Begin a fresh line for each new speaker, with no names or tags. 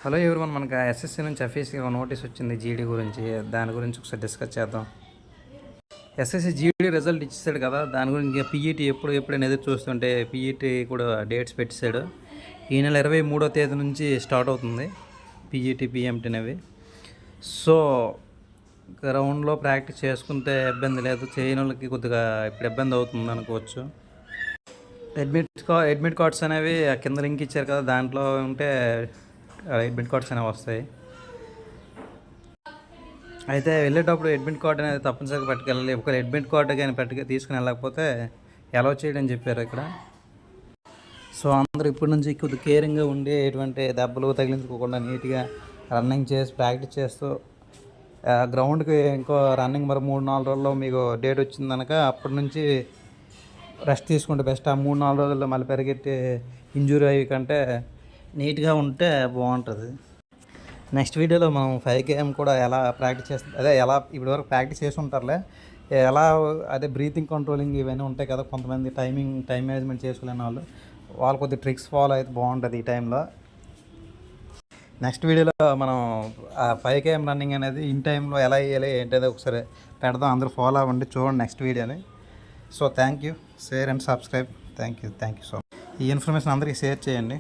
Hello everyone, మనకు SSC నుంచి అఫీషియల్గా నోటీస్ వచ్చింది జీడీ గురించి. దాని గురించి ఒకసారి డిస్కస్ చేద్దాం. ఎస్ఎస్సి జీడీ రిజల్ట్ ఇచ్చేసాడు కదా, దాని గురించి పీఈటీ ఎప్పుడైనా ఎదురు చూస్తుంటే పీఈటీ కూడా డేట్స్ పెట్టేశాడు. ఈ నెల 23వ తేదీ నుంచి స్టార్ట్ అవుతుంది పీఈటీ పిఎంటీ అనేవి. సో గ్రౌండ్లో ప్రాక్టీస్ చేసుకుంటే ఇబ్బంది లేదు, చేయని వాళ్ళకి కొద్దిగా ఇప్పుడు ఇబ్బంది అవుతుంది అనుకోవచ్చు. అడ్మిట్ కార్డ్స్ అనేవి కింద లింక్ ఇచ్చారు కదా, దాంట్లో ఉంటే అడ్మిట్ కార్డ్స్ అనేవి వస్తాయి. అయితే వెళ్ళేటప్పుడు అడ్మిట్ కార్డ్ అనేది తప్పనిసరిగా పట్టుకెళ్ళాలి. ఒకవేళ అడ్మిట్ కార్డ్ కానీ తీసుకుని వెళ్ళకపోతే అలౌ చేయడం చెప్పారు ఇక్కడ. సో అందరూ ఇప్పటి నుంచి కొద్దిగా కేరింగ్గా ఉండి ఎటువంటి దెబ్బలు తగిలించుకోకుండా నీట్గా రన్నింగ్ చేసి ప్రాక్టీస్ చేస్తూ గ్రౌండ్కి ఇంకో రన్నింగ్ మరి 3-4 రోజుల్లో మీకు డేట్ వచ్చింది కనుక అప్పటి నుంచి రెస్ట్ తీసుకుంటే బెస్ట్. ఆ 3-4 రోజుల్లో మళ్ళీ పరిగెత్తి ఇంజూరీ అయ్యి కంటే నీట్గా ఉంటే బాగుంటుంది. నెక్స్ట్ వీడియోలో మనం 5km కూడా ఎలా ప్రాక్టీస్ చేస్తాం, అదే ఎలా ఇప్పటివరకు ప్రాక్టీస్ చేసి ఉంటారులే, ఎలా అదే బ్రీతింగ్ కంట్రోలింగ్ ఇవన్నీ ఉంటాయి కదా. కొంతమంది టైం మేనేజ్మెంట్ చేసుకోలేని వాళ్ళు కొద్దిగా ట్రిక్స్ ఫాలో అయితే బాగుంటుంది ఈ టైంలో. నెక్స్ట్ వీడియోలో మనం 5km రన్నింగ్ అనేది ఇన్ టైంలో ఎలా వేయాలి ఏంటనేది ఒకసారి పెడదాం. అందరూ ఫాలో అవ్వండి, చూడండి నెక్స్ట్ వీడియోని. So thank you, share and subscribe. Thank you so much. ఈ ఇన్ఫర్మేషన్ అందరికీ షేర్ చేయండి.